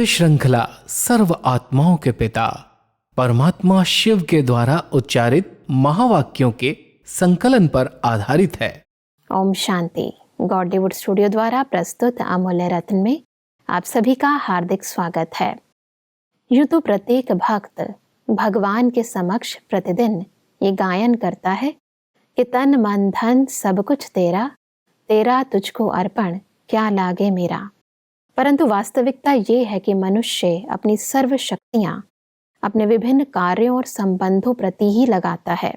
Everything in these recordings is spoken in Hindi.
श्रृंखला सर्व आत्माओं के पिता परमात्मा शिव के द्वारा उच्चारित महावाक्यों के संकलन पर आधारित है। ओम शांति। गॉडलीवुड स्टूडियो द्वारा प्रस्तुत अमूल्य रत्न में आप सभी का हार्दिक स्वागत है। यूं तो प्रत्येक भक्त भगवान के समक्ष प्रतिदिन ये गायन करता है कि तन मन धन सब कुछ तेरा, तेरा तुझको अर्पण क्या लागे मेरा। परंतु वास्तविकता ये है कि मनुष्य अपनी सर्व शक्तियां अपने विभिन्न कार्यों और संबंधों प्रति ही लगाता है।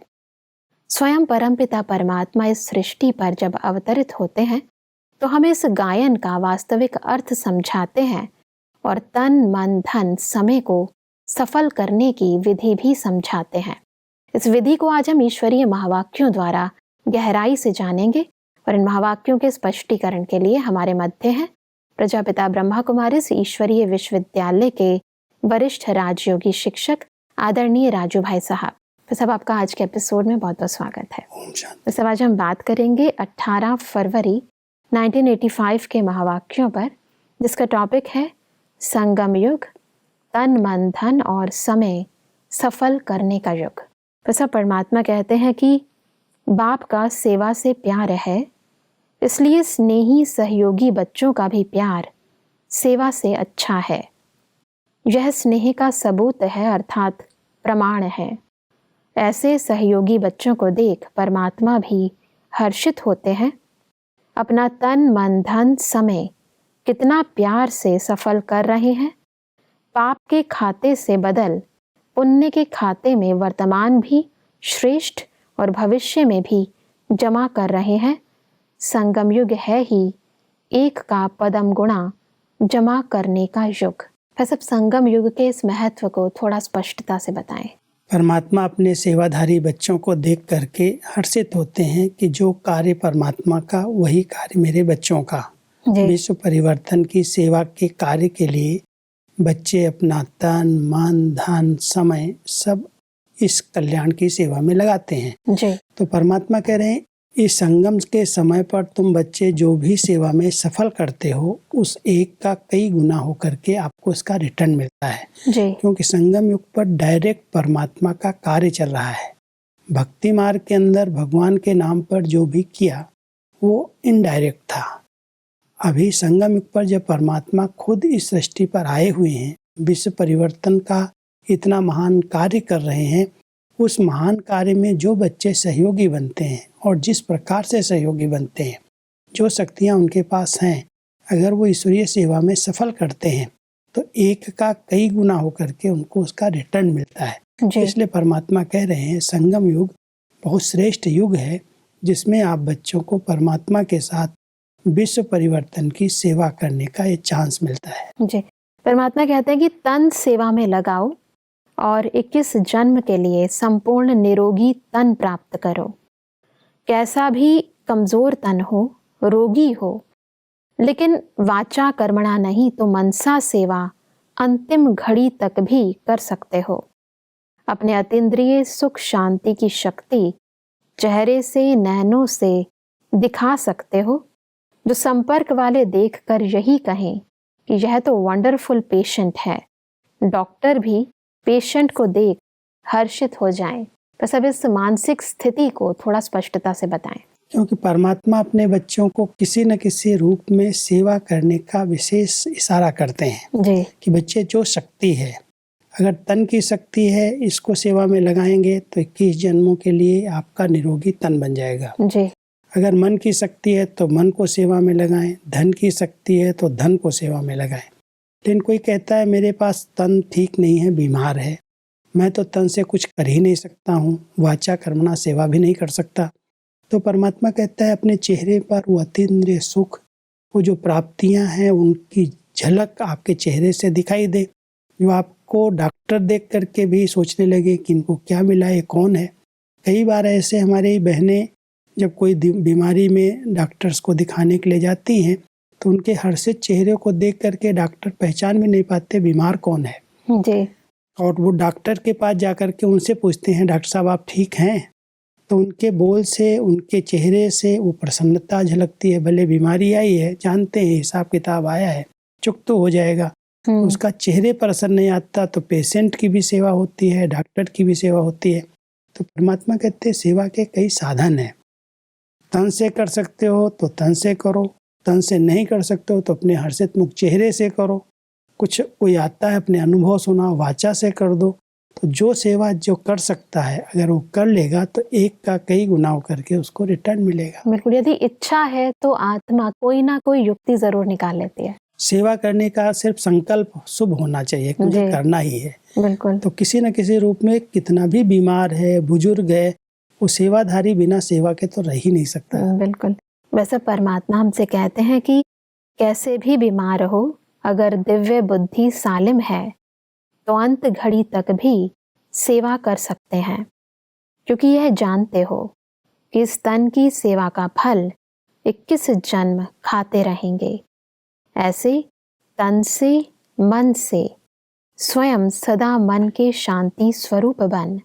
स्वयं परमपिता परमात्मा इस सृष्टि पर जब अवतरित होते हैं तो हमें इस गायन का वास्तविक अर्थ समझाते हैं और तन मन धन समय को सफल करने की विधि भी समझाते हैं। इस विधि को आज हम ईश्वरीय महावाक्यों द्वारा गहराई से जानेंगे और इन महावाक्यों के स्पष्टीकरण के लिए हमारे मध्य हैं प्रजापिता ब्रह्मा कुमारी ईश्वरीय विश्वविद्यालय के वरिष्ठ राजयोगी शिक्षक आदरणीय राजू भाई साहब। तो सब आपका आज के एपिसोड में बहुत बहुत स्वागत है। तो सब आज हम बात करेंगे 18 फरवरी 1985 के महावाक्यों पर, जिसका टॉपिक है संगम युग, तन मन धन और समय सफल करने का युग। तो सब परमात्मा कहते हैं कि बाप का सेवा से प्यार है, इसलिए स्नेही सहयोगी बच्चों का भी प्यार सेवा से अच्छा है। यह स्नेह का सबूत है अर्थात प्रमाण है। ऐसे सहयोगी बच्चों को देख परमात्मा भी हर्षित होते हैं। अपना तन मन धन समय कितना प्यार से सफल कर रहे हैं। पाप के खाते से बदल पुण्य के खाते में वर्तमान भी श्रेष्ठ और भविष्य में भी जमा कर रहे हैं। संगम युग है ही एक का पदम गुणा जमा करने का युग। सब संगम युग के इस महत्व को थोड़ा स्पष्टता से बताएं। परमात्मा अपने सेवाधारी बच्चों को देख करके हर्षित होते हैं कि जो कार्य परमात्मा का वही कार्य मेरे बच्चों का। विश्व परिवर्तन की सेवा के कार्य के लिए बच्चे अपना तन मन धन समय सब इस कल्याण की सेवा में लगाते हैं जी। तो परमात्मा कह रहे हैं इस संगम के समय पर तुम बच्चे जो भी सेवा में सफल करते हो उस एक का कई गुना होकर के आपको इसका रिटर्न मिलता है जी। क्योंकि संगम युग पर डायरेक्ट परमात्मा का कार्य चल रहा है। भक्ति मार्ग के अंदर भगवान के नाम पर जो भी किया वो इनडायरेक्ट था। अभी संगम युग पर जब परमात्मा खुद इस सृष्टि पर आए हुए हैं, विश्व परिवर्तन का इतना महान कार्य कर रहे हैं, उस महान कार्य में जो बच्चे सहयोगी बनते हैं और जिस प्रकार से सहयोगी बनते हैं, जो शक्तियाँ उनके पास हैं, अगर वो ईश्वरीय सेवा में सफल करते हैं तो एक का कई गुना होकर के उनको उसका रिटर्न मिलता है। इसलिए परमात्मा कह रहे हैं संगम युग बहुत श्रेष्ठ युग है, जिसमें आप बच्चों को परमात्मा के साथ विश्व परिवर्तन की सेवा करने का ये चांस मिलता है जी। परमात्मा कहते हैं कि तन सेवा में लगाओ और 21 जन्म के लिए संपूर्ण निरोगी तन प्राप्त करो। कैसा भी कमजोर तन हो, रोगी हो, लेकिन वाचा कर्मणा नहीं तो मनसा सेवा अंतिम घड़ी तक भी कर सकते हो। अपने अतीन्द्रिय सुख शांति की शक्ति चेहरे से नैनों से दिखा सकते हो। जो संपर्क वाले देखकर यही कहें कि यह तो वंडरफुल पेशेंट है, डॉक्टर भी पेशेंट को देख हर्षित हो जाएं। तो सब इस मानसिक स्थिति को थोड़ा स्पष्टता से बताएं। क्योंकि परमात्मा अपने बच्चों को किसी न किसी रूप में सेवा करने का विशेष इशारा करते हैं जी। कि बच्चे जो शक्ति है, अगर तन की शक्ति है इसको सेवा में लगाएंगे तो 21 जन्मों के लिए आपका निरोगी तन बन जाएगा जी। अगर मन की शक्ति है तो मन को सेवा में लगाएं, धन की शक्ति है तो धन को सेवा में लगाएं। लेकिन कोई कहता है मेरे पास तन ठीक नहीं है, बीमार है, मैं तो तन से कुछ कर ही नहीं सकता हूँ, वाचा कर्मणा सेवा भी नहीं कर सकता। तो परमात्मा कहता है अपने चेहरे पर वो अतीन्द्रिय सुख, वो जो प्राप्तियाँ हैं उनकी झलक आपके चेहरे से दिखाई दे, जो आपको डॉक्टर देख करके भी सोचने लगे कि इनको क्या मिला, ये कौन है। कई बार ऐसे हमारी बहनें जब कोई बीमारी में डॉक्टर्स को दिखाने के लिए जाती हैं तो उनके हर्षित चेहरे को देख करके डॉक्टर पहचान भी नहीं पाते बीमार कौन है जी। और वो डॉक्टर के पास जाकर के उनसे पूछते हैं डॉक्टर साहब आप ठीक हैं, तो उनके बोल से उनके चेहरे से वो प्रसन्नता झलकती है। भले बीमारी आई है, जानते हैं हिसाब किताब आया है, चुक तो हो जाएगा, उसका चेहरे पर असर नहीं आता तो पेशेंट की भी सेवा होती है, डॉक्टर की भी सेवा होती है। तो परमात्मा कहते हैं सेवा के कई साधन हैं। तन से कर सकते हो तो तन से करो, तन से नहीं कर सकते हो तो अपने हर्षित मुख चेहरे से करो, कुछ कोई आता है अपने अनुभव सुना वाचा से कर दो। तो जो सेवा जो कर सकता है अगर वो कर लेगा तो एक का कई गुना करके उसको रिटर्न मिलेगा। बिल्कुल, यदि इच्छा है तो आत्मा कोई ना कोई युक्ति जरूर निकाल लेती है। सेवा करने का सिर्फ संकल्प शुभ होना चाहिए, मुझे करना ही है। बिल्कुल। तो किसी न किसी रूप में कितना भी बीमार है, बुजुर्ग है, वो सेवाधारी बिना सेवा के तो रह ही नहीं सकता। बिल्कुल। वैसे परमात्मा हमसे कहते हैं कि कैसे भी बीमार हो, अगर दिव्य बुद्धि सालिम है तो अंत घड़ी तक भी सेवा कर सकते हैं, क्योंकि यह जानते हो कि इस तन की सेवा का फल 21 जन्म खाते रहेंगे। ऐसे तन से मन से स्वयं सदा मन के शांति स्वरूप बन,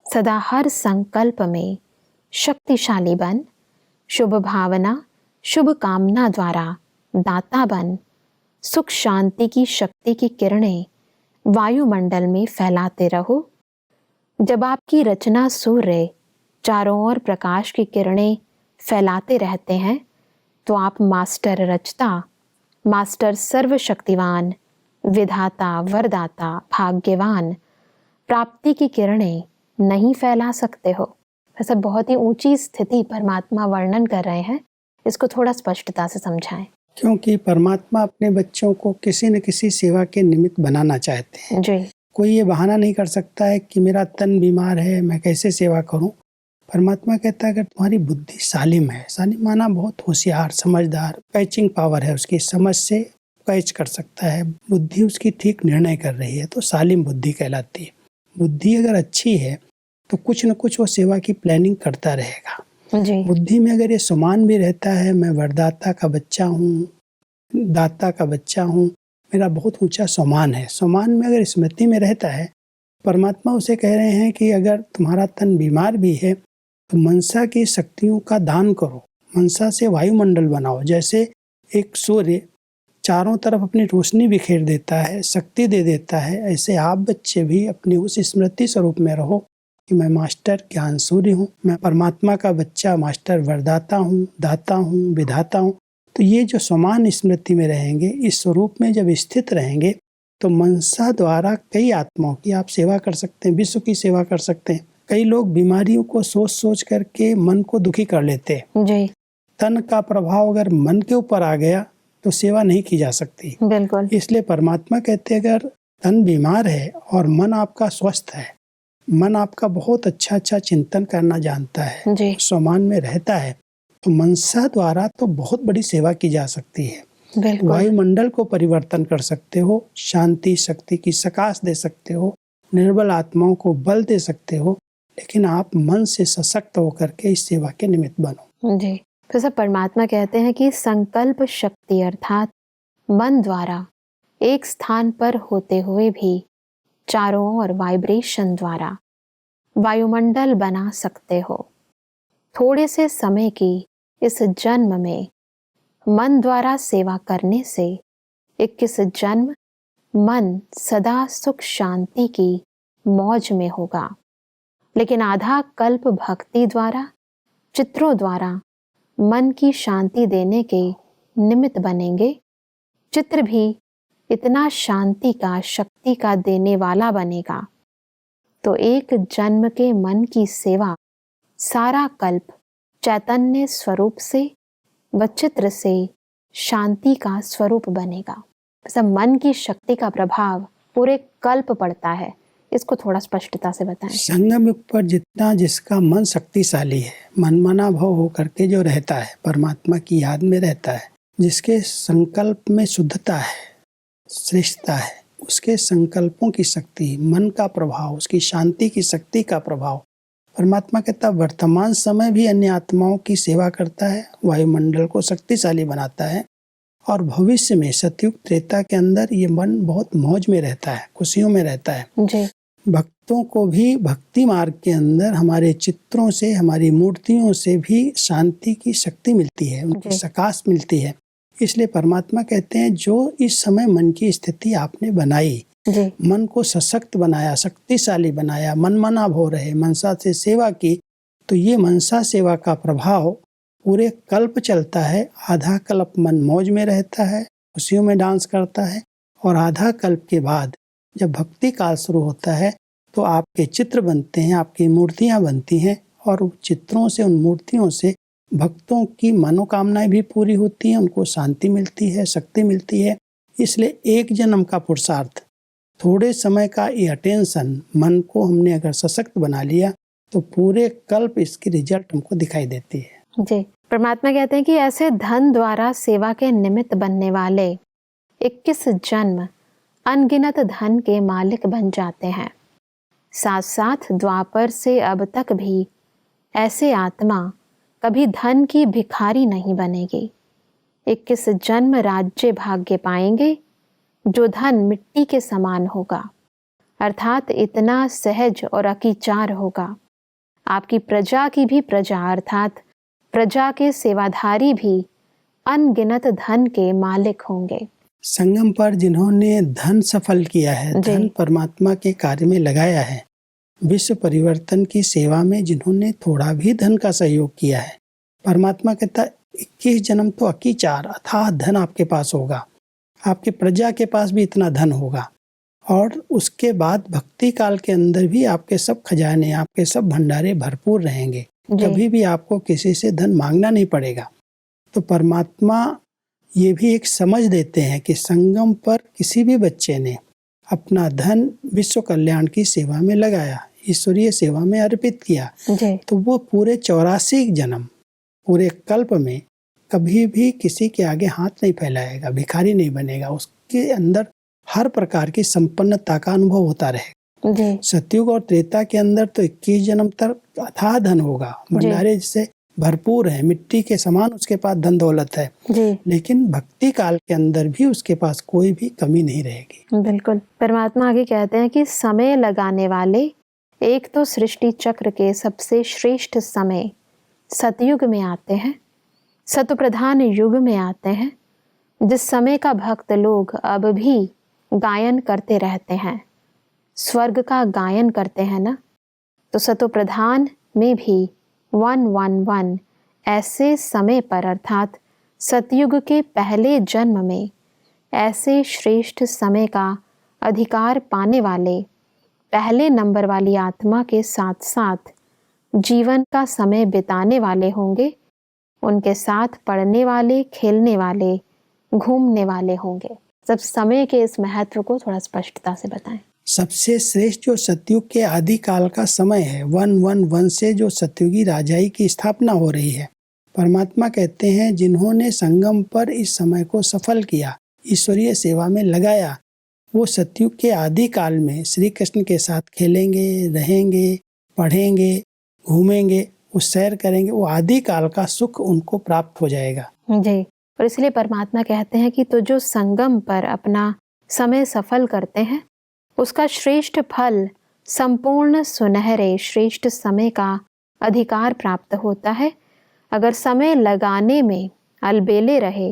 सदा हर संकल्प में शक्तिशाली बन, शुभ भावना शुभ कामना द्वारा दाता बन, सुख शांति की शक्ति की किरणें वायुमंडल में फैलाते रहो। जब आपकी रचना सूर्य चारों ओर प्रकाश की किरणें फैलाते रहते हैं तो आप मास्टर रचता, मास्टर सर्वशक्तिवान, विधाता, वरदाता, भाग्यवान, प्राप्ति की किरणें नहीं फैला सकते हो। वैसे बहुत ही ऊंची स्थिति परमात्मा वर्णन कर रहे हैं, इसको थोड़ा स्पष्टता से समझाएं। क्योंकि परमात्मा अपने बच्चों को किसी न किसी सेवा के निमित्त बनाना चाहते हैं जी। कोई ये बहाना नहीं कर सकता है कि मेरा तन बीमार है, मैं कैसे सेवा करूं। परमात्मा कहता है अगर तुम्हारी बुद्धि सालिम है, सालिम माना बहुत होशियार, समझदार, कैचिंग पावर है, उसकी समझ से कैच कर सकता है, बुद्धि उसकी ठीक निर्णय कर रही है, तो सालिम बुद्धि कहलाती है। बुद्धि अगर अच्छी है तो कुछ न कुछ वो सेवा की प्लानिंग करता रहेगा। जी। बुद्धि में अगर ये समान भी रहता है, मैं वरदाता का बच्चा हूँ, दाता का बच्चा हूँ, मेरा बहुत ऊंचा सम्मान है, सम्मान में अगर स्मृति में रहता है, परमात्मा उसे कह रहे हैं कि अगर तुम्हारा तन बीमार भी है तो मनसा की शक्तियों का दान करो, मनसा से वायुमंडल बनाओ। जैसे एक सूर्य चारों तरफ अपनी रोशनी बिखेर देता है, शक्ति दे देता है, ऐसे आप बच्चे भी अपनी उस स्मृति स्वरूप में रहो कि मैं मास्टर ज्ञान सूर्य हूँ, मैं परमात्मा का बच्चा मास्टर वरदाता हूँ, दाता हूँ, विधाता हूँ। तो ये जो समान स्मृति में रहेंगे, इस स्वरूप में जब स्थित रहेंगे तो मनसा द्वारा कई आत्माओं की आप सेवा कर सकते हैं, विश्व की सेवा कर सकते हैं। कई लोग बीमारियों को सोच सोच करके मन को दुखी कर लेते हैं। जी। तन का प्रभाव अगर मन के ऊपर आ गया तो सेवा नहीं की जा सकती। बिल्कुल। इसलिए परमात्मा कहते हैं अगर तन बीमार है और मन आपका स्वस्थ है, मन आपका बहुत अच्छा चिंतन करना जानता है, जी। सम्मान में रहता है, तो मनसा द्वारा तो बहुत बड़ी सेवा की जा सकती है। बिल्कुल। वायुमंडल को परिवर्तन कर सकते हो, शांति शक्ति की सकाश दे सकते हो, निर्बल आत्माओं को बल दे सकते हो, लेकिन आप मन से सशक्त होकर के इस सेवा के निमित्त बनो। जी। तो सब परमात्मा कहते हैं कि संकल्प शक्ति अर्थात मन द्वारा एक स्थान पर होते हुए भी चारों ओर वाइब्रेशन द्वारा वायुमंडल बना सकते हो। थोड़े से समय की इस जन्म में मन द्वारा सेवा करने से 21 जन्म मन सदा सुख शांति की मौज में होगा। लेकिन आधा कल्प भक्ति द्वारा, चित्रों द्वारा मन की शांति देने के निमित्त बनेंगे। चित्र भी इतना शांति का, शक्ति का देने वाला बनेगा तो एक जन्म के मन की सेवा सारा कल्प चैतन्य स्वरूप से व चित्र से शांति का स्वरूप बनेगा। सब मन की शक्ति का प्रभाव पूरे कल्प पड़ता है, इसको थोड़ा स्पष्टता से बताएं। संगम युग पर जितना जिसका मन शक्तिशाली है, मनमना भाव होकर के जो रहता है, परमात्मा की याद में रहता है, जिसके संकल्प में शुद्धता है, श्रेष्ठता है, उसके संकल्पों की शक्ति, मन का प्रभाव, उसकी शांति की शक्ति का प्रभाव, परमात्मा कहता वर्तमान समय भी अन्य आत्माओं की सेवा करता है, वायुमंडल को शक्तिशाली बनाता है, और भविष्य में सतयुग त्रेता के अंदर ये मन बहुत मौज में रहता है, खुशियों में रहता है। जी। भक्तों को भी भक्ति मार्ग के अंदर हमारे चित्रों से, हमारी मूर्तियों से भी शांति की शक्ति मिलती है, उनकी सकाश मिलती है। इसलिए परमात्मा कहते हैं जो इस समय मन की स्थिति आपने बनाई, मन को सशक्त बनाया, शक्तिशाली बनाया, मनमना हो रहे, मनसा से सेवा की, तो ये मनसा सेवा का प्रभाव पूरे कल्प चलता है। आधा कल्प मन मौज में रहता है, खुशियों में डांस करता है, और आधा कल्प के बाद जब भक्ति काल शुरू होता है तो आपके चित्र बनते हैं, आपकी मूर्तियां बनती हैं, और उन चित्रों से, उन मूर्तियों से भक्तों की मनोकामनाएं भी पूरी होती हैं, उनको शांति मिलती है, शक्ति मिलती है। इसलिए एक जन्म का पुरुषार्थ, थोड़े समय का ये अटेंशन, मन को हमने अगर सशक्त बना लिया तो पूरे कल्प इसकी रिजल्ट हमको दिखाई देती है। जी, परमात्मा कहते हैं कि ऐसे धन द्वारा सेवा के निमित्त बनने वाले 21 जन्म अनगिनत धन के मालिक बन जाते हैं। साथ साथ द्वापर से अब तक भी ऐसे आत्मा कभी धन की भिखारी नहीं बनेगी। 21 जन्म राज्य भाग्य पाएंगे जो धन मिट्टी के समान होगा, अर्थात इतना सहज और अकीचार होगा। आपकी प्रजा की भी प्रजा अर्थात प्रजा के सेवाधारी भी अनगिनत धन के मालिक होंगे। संगम पर जिन्होंने धन सफल किया है, धन परमात्मा के कार्य में लगाया है, विश्व परिवर्तन की सेवा में जिन्होंने थोड़ा भी धन का सहयोग किया है, परमात्मा कहता 21 जन्म तो अकीचार अथाह धन आपके पास होगा, आपकी प्रजा के पास भी इतना धन होगा, और उसके बाद भक्ति काल के अंदर भी आपके सब खजाने, आपके सब भंडारे भरपूर रहेंगे, कभी भी आपको किसी से धन मांगना नहीं पड़ेगा। तो परमात्मा ये भी एक समझ देते हैं कि संगम पर किसी भी बच्चे ने अपना धन विश्व कल्याण की सेवा में लगाया, ईश्वरीय सेवा में अर्पित किया, तो वो पूरे 84 जन्म, पूरे कल्प में कभी भी किसी के आगे हाथ नहीं फैलाएगा, भिखारी नहीं बनेगा, उसके अंदर हर प्रकार की संपन्नता का अनुभव होता रहेगा। सतयुग और त्रेता के अंदर तो 21 जन्म तक अथाह धन होगा, भंडारे जिससे भरपूर है, मिट्टी के समान उसके पास धन दौलत है, लेकिन भक्ति काल के अंदर भी उसके पास कोई भी कमी नहीं रहेगी। बिल्कुल। परमात्मा आगे कहते हैं कि समय लगाने वाले एक तो सृष्टि चक्र के सबसे श्रेष्ठ समय सतयुग में आते हैं, सतप्रधान युग में आते हैं, जिस समय का भक्त लोग अब भी गायन करते रहते हैं, स्वर्ग का गायन करते हैं ना, तो सतप्रधान में भी 111 ऐसे समय पर अर्थात सतयुग के पहले जन्म में ऐसे श्रेष्ठ समय का अधिकार पाने वाले पहले नंबर वाली आत्मा के साथ साथ जीवन का समय बिताने वाले होंगे, उनके साथ पढ़ने वाले, खेलने वाले, घूमने वाले होंगे। सब समय के इस महत्व को थोड़ा स्पष्टता से बताएं। सबसे श्रेष्ठ जो सतयुग के आदि काल का समय है, 111 से जो सतयुगी राजाई की स्थापना हो रही है, परमात्मा कहते हैं जिन्होंने संगम पर इस समय को सफल किया, ईश्वरीय सेवा में लगाया, वो सतयुग के आदि काल में श्री कृष्ण के साथ खेलेंगे, रहेंगे, पढ़ेंगे, घूमेंगे, वो सैर करेंगे, वो आदि काल का सुख उनको प्राप्त हो जाएगा। जी, और इसलिए परमात्मा कहते हैं कि तो जो संगम पर अपना समय सफल करते हैं, उसका श्रेष्ठ फल संपूर्ण सुनहरे श्रेष्ठ समय का अधिकार प्राप्त होता है। अगर समय लगाने में अलबेले रहे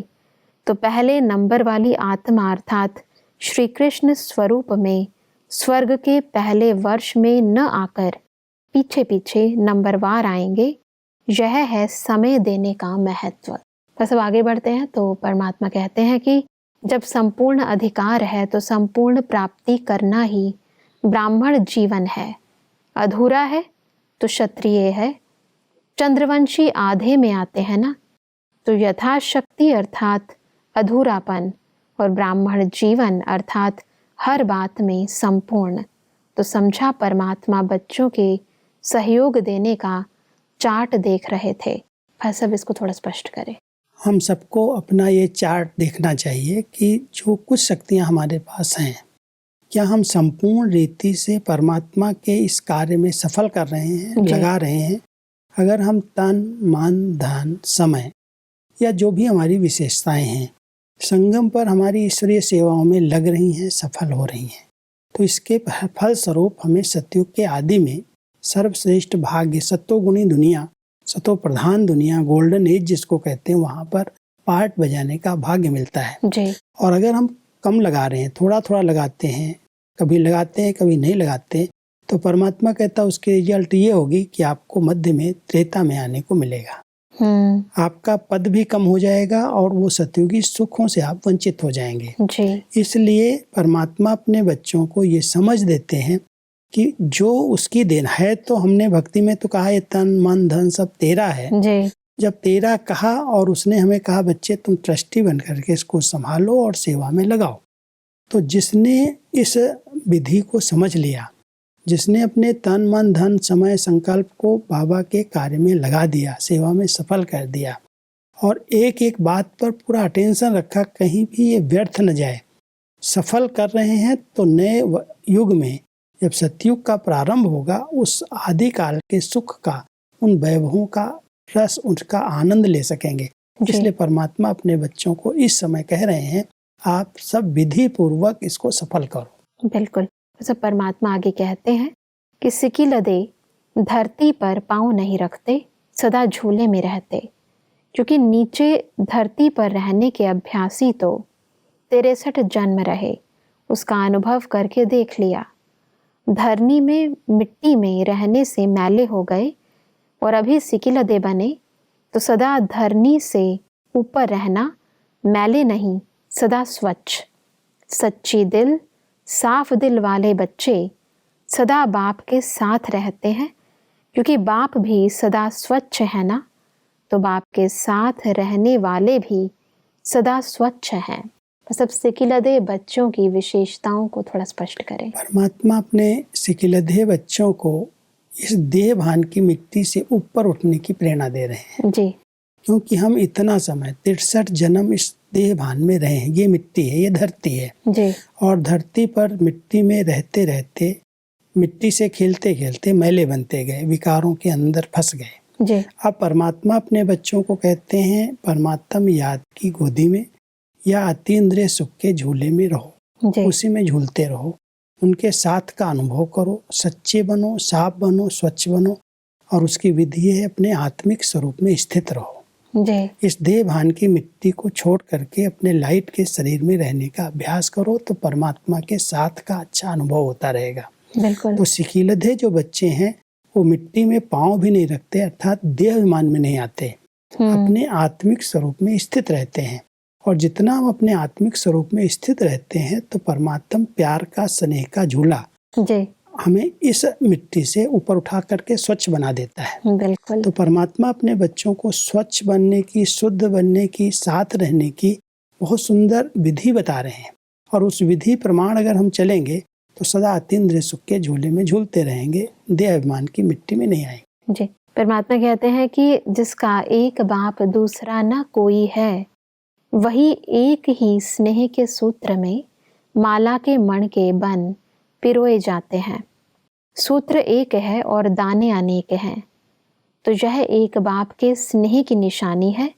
तो पहले नंबर वाली आत्मा अर्थात श्री कृष्ण स्वरूप में स्वर्ग के पहले वर्ष में न आकर पीछे पीछे नंबरवार आएंगे। यह है समय देने का महत्व। बस अब आगे बढ़ते हैं तो परमात्मा कहते हैं कि जब संपूर्ण अधिकार है तो संपूर्ण प्राप्ति करना ही ब्राह्मण जीवन है, अधूरा है तो क्षत्रिय है, चंद्रवंशी आधे में आते हैं ना, तो यथाशक्ति अर्थात अधूरापन और ब्राह्मण जीवन अर्थात हर बात में संपूर्ण। तो समझा परमात्मा बच्चों के सहयोग देने का चार्ट देख रहे थे। भाई साहब इसको थोड़ा स्पष्ट करें। हम सबको अपना ये चार्ट देखना चाहिए कि जो कुछ शक्तियाँ हमारे पास हैं, क्या हम संपूर्ण रीति से परमात्मा के इस कार्य में सफल कर रहे हैं, लगा रहे हैं। अगर हम तन, मन, धन, समय या जो भी हमारी विशेषताएं हैं संगम पर हमारी ईश्वरीय सेवाओं में लग रही हैं, सफल हो रही हैं, तो इसके फल स्वरूप हमें सतयुग के आदि में सर्वश्रेष्ठ भाग्य, सत्वगुणी दुनिया, सतो प्रधान दुनिया, गोल्डन एज जिसको कहते हैं, वहाँ पर पार्ट बजाने का भाग्य मिलता है। जी। और अगर हम कम लगा रहे हैं, थोड़ा थोड़ा लगाते हैं, कभी लगाते हैं कभी नहीं लगाते, तो परमात्मा कहता है उसकी रिजल्ट ये होगी कि आपको मध्य में त्रेता में आने को मिलेगा। आपका पद भी कम हो जाएगा और वो सतयुगी सुखों से आप वंचित हो जाएंगे। जी। इसलिए परमात्मा अपने बच्चों को ये समझ देते हैं कि जो उसकी देन है, तो हमने भक्ति में तो कहा ये तन मन धन सब तेरा है। जी। जब तेरा कहा और उसने हमें कहा बच्चे तुम ट्रस्टी बन करके इसको संभालो और सेवा में लगाओ, तो जिसने इस विधि को समझ लिया, जिसने अपने तन मन धन समय संकल्प को बाबा के कार्य में लगा दिया, सेवा में सफल कर दिया और एक एक बात पर पूरा अटेंशन रखा, कहीं भी ये व्यर्थ न जाए, सफल कर रहे हैं, तो नए युग में जब सतयुग का प्रारंभ होगा, उस आदिकाल के सुख का, उन वैभवों का रस, उनका आनंद ले सकेंगे। इसलिए परमात्मा अपने बच्चों को इस समय कह रहे हैं आप सब विधि पूर्वक इसको सफल करो। बिल्कुल। तो परमात्मा आगे कहते हैं कि सिकिलदे धरती पर पांव नहीं रखते, सदा झूले में रहते, क्योंकि नीचे धरती पर रहने के अभ्यासी तो 63 जन्म रहे, उसका अनुभव करके देख लिया। धरनी में मिट्टी में रहने से मैले हो गए और अभी सिकिलदे बने, तो सदा धरनी से ऊपर रहना, मैले नहीं, सदा स्वच्छ, सच्ची दिल, साफ दिल वाले बच्चे सदा बाप के साथ रहते हैं, क्योंकि बाप भी सदा स्वच्छ है ना, तो बाप के साथ रहने वाले भी सदा स्वच्छ हैं। मतलब सिकिलदे बच्चों की विशेषताओं को थोड़ा स्पष्ट करें। परमात्मा अपने सिकिलदे बच्चों को इस देह भान की मिट्टी से ऊपर उठने की प्रेरणा दे रहे हैं। जी। क्योंकि हम इतना समय 63 जन्म इस देह भान में रहे हैं, ये मिट्टी है, ये धरती है। जी। और धरती पर मिट्टी में रहते रहते, मिट्टी से खेलते खेलते मैले बनते गए, विकारों के अंदर फंस गए। जी। अब परमात्मा अपने बच्चों को कहते हैं परमात्मा याद की गोदी में या अतीन्द्रिय सुख के झूले में रहो, उसी में झूलते रहो, उनके साथ का अनुभव करो, सच्चे बनो, साफ बनो, स्वच्छ बनो, और उसकी विधि है अपने आत्मिक स्वरूप में स्थित रहो। जी। इस देह भान की मिट्टी को छोड़ करके अपने लाइट के शरीर में रहने का अभ्यास करो, तो परमात्मा के साथ का अच्छा अनुभव होता रहेगा। बिल्कुल। तो सिकिलदे जो बच्चे हैं वो मिट्टी में पांव भी नहीं रखते, अर्थात देह अभिमान में नहीं आते, अपने आत्मिक स्वरूप में स्थित रहते हैं। और जितना हम अपने आत्मिक स्वरूप में स्थित रहते हैं, तो परमात्मा प्यार का, स्नेह का झूला जी हमें इस मिट्टी से ऊपर उठा करके स्वच्छ बना देता है। बिल्कुल। तो परमात्मा अपने बच्चों को स्वच्छ बनने की, शुद्ध बनने की, साथ रहने की बहुत सुंदर विधि बता रहे हैं। और उस विधि प्रमाण अगर हम चलेंगे तो सदा अतीन्द्रिय सुख के झूले में झूलते रहेंगे, देह अभिमान की मिट्टी में नहीं आएंगे। जी। परमात्मा कहते हैं कि जिसका एक बाप दूसरा न कोई है, वही एक ही स्नेह के सूत्र में माला के मण के बन पिरोए जाते हैं। सूत्र एक है और दाने अनेक हैं, तो यह एक बाप के स्नेह की निशानी है।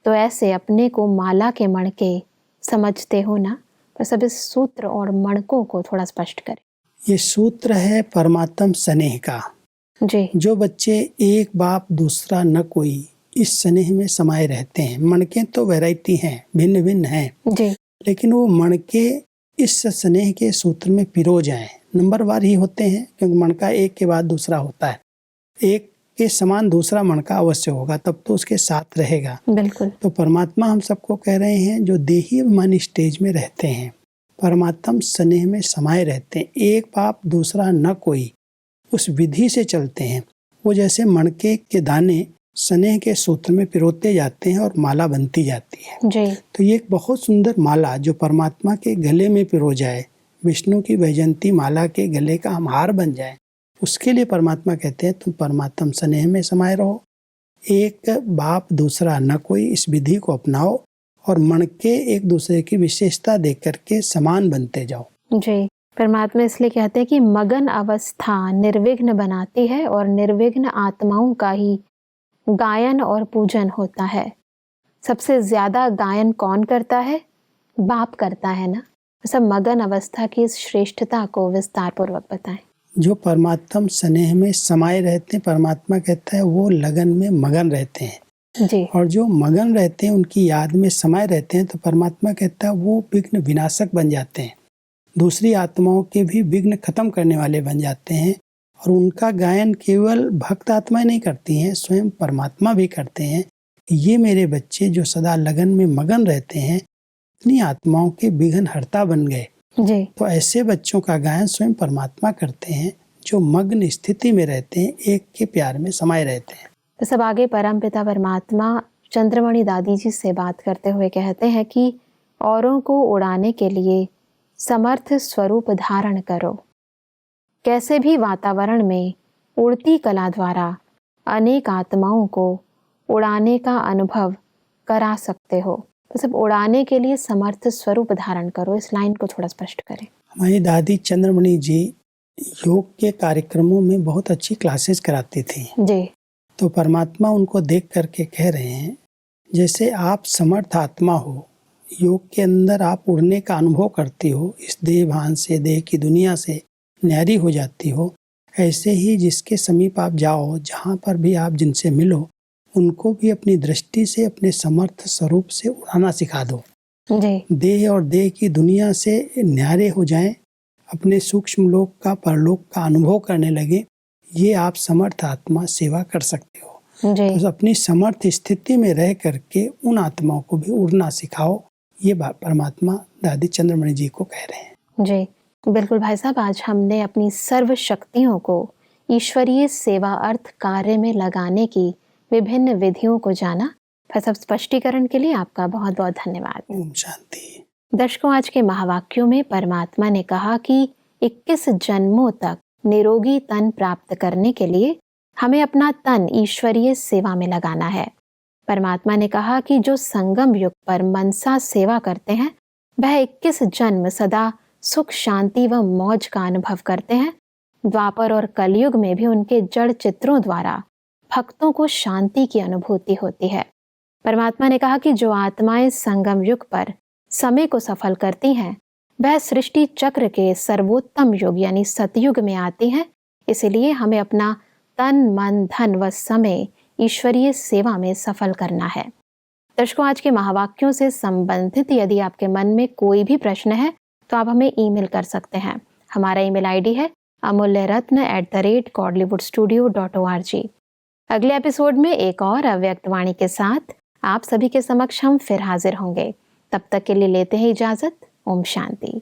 तो ऐसे अपने को माला के मणके समझते हो ना, बस अब इस सूत्र और मणकों को थोड़ा स्पष्ट करें। ये सूत्र है परमात्म स्नेह का। जी। जो बच्चे एक बाप दूसरा न कोई इस स्नेह में समाये रहते हैं, मणके तो वैरायटी हैं, भिन्न भिन्न हैं, जी। लेकिन वो मणके इस स्नेह के सूत्र में पिरो जाएं, नंबरवार ही होते हैं, क्योंकि मणका एक के बाद दूसरा होता है, एक के समान दूसरा मणका अवश्य होगा, तब तो उसके साथ रहेगा। बिल्कुल। तो परमात्मा हम सबको कह रहे हैं जो देही अभिमानी स्टेज में रहते हैं, परमात्मा स्नेह में समाये रहते हैं, एक बाप दूसरा न कोई, उस विधि से चलते हैं। वो जैसे मणके के दाने स्नेह के सूत्र में पिरोते जाते हैं और माला बनती जाती है। जी। तो ये एक बहुत सुंदर माला जो परमात्मा के गले में पिरो जाए, विष्णु की वैजयंती माला के गले का हम हार बन जाए, उसके लिए परमात्मा कहते हैं तुम परमात्मा स्नेह में समाये रहो, एक बाप दूसरा न कोई, इस विधि को अपनाओ और मणके एक दूसरे की विशेषता देख करके समान बनते जाओ। जी। परमात्मा इसलिए कहते हैं कि मगन अवस्था निर्विघ्न बनाती है और निर्विघ्न आत्माओं का ही गायन और पूजन होता है। सबसे ज्यादा गायन कौन करता है? बाप करता है ना। सब मगन अवस्था की इस श्रेष्ठता को विस्तार पूर्वक बताएं। जो परमात्मा स्नेह में समाये रहते हैं, परमात्मा कहता है वो लगन में मगन रहते हैं। जी। और जो मगन रहते हैं, उनकी याद में समय रहते हैं, तो परमात्मा कहता है वो विघ्न विनाशक बन जाते हैं, दूसरी आत्माओं के भी विघ्न खत्म करने वाले बन जाते हैं। और उनका गायन केवल भक्त आत्माएं नहीं करती हैं, स्वयं परमात्मा भी करते हैं। ये मेरे बच्चे जो सदा लगन में मगन रहते हैं, इतनी आत्माओं के विघ्न हर्ता बन गए। जी। तो ऐसे बच्चों का गायन स्वयं परमात्मा करते हैं, जो मग्न स्थिति में रहते हैं, एक के प्यार में समाये रहते हैं। तो सब आगे परमपिता परमात्मा चंद्रमणि दादी जी से बात करते हुए कहते हैं कि औरों को उड़ाने के लिए समर्थ स्वरूप धारण करो, कैसे भी वातावरण में उड़ती कला द्वारा अनेक आत्माओं को उड़ाने का अनुभव करा सकते हो। तो सब उड़ाने के लिए समर्थ स्वरूप धारण करो, इस लाइन को थोड़ा स्पष्ट करें। हमारी दादी चंद्रमणि जी योग के कार्यक्रमों में बहुत अच्छी क्लासेस कराती थी जी। तो परमात्मा उनको देख करके कह रहे हैं, जैसे आप समर्थ आत्मा हो, योग के अंदर आप उड़ने का अनुभव करती हो, इस देह भान से, देह की दुनिया से न्यारी हो जाती हो, ऐसे ही जिसके समीप आप जाओ, जहाँ पर भी आप जिनसे मिलो, उनको भी अपनी दृष्टि से अपने समर्थ स्वरूप से उड़ाना सिखा दो। जी। देह और देह की दुनिया से न्यारे हो जाएं, अपने सूक्ष्म लोक का, परलोक का अनुभव करने लगे। ये आप समर्थ आत्मा सेवा कर सकते हो। जी। तो अपनी समर्थ स्थिति में रह करके उन आत्माओं को भी उड़ना सिखाओ, ये परमात्मा दादी चंद्रमणि जी को कह रहे हैं। जी बिल्कुल भाई साहब, आज हमने अपनी सर्व शक्तियों को ईश्वरीय सेवा अर्थ कार्य में लगाने की विभिन्न विधियों को जाना। फिर सब स्पष्टीकरण के लिए आपका बहुत बहुत धन्यवाद। ओम शांति। दर्शकों, आज के महावाक्यों में परमात्मा ने कहा कि 21 जन्मों तक निरोगी तन प्राप्त करने के लिए हमें अपना तन ईश्वरीय सेवा में लगाना है। परमात्मा ने कहा कि जो संगम युग पर मनसा सेवा करते हैं, वह 21 जन्म सदा सुख शांति व मौज का अनुभव करते हैं। द्वापर और कलयुग में भी उनके जड़ चित्रों द्वारा भक्तों को शांति की अनुभूति होती है। परमात्मा ने कहा कि जो आत्माएं संगम युग पर समय को सफल करती हैं, वह सृष्टि चक्र के सर्वोत्तम युग यानी सतयुग में आती हैं। इसलिए हमें अपना तन मन धन व समय ईश्वरीय सेवा में सफल करना है। दर्शकों, आज के महावाक्यों से संबंधित यदि आपके मन में कोई भी प्रश्न है तो आप हमें ईमेल कर सकते हैं। हमारा ईमेल आईडी है amulyaratna@godlywoodstudio.org। अगले एपिसोड में एक और अव्यक्त वाणी के साथ आप सभी के समक्ष हम फिर हाजिर होंगे। तब तक के लिए लेते हैं इजाजत। ओम शांति।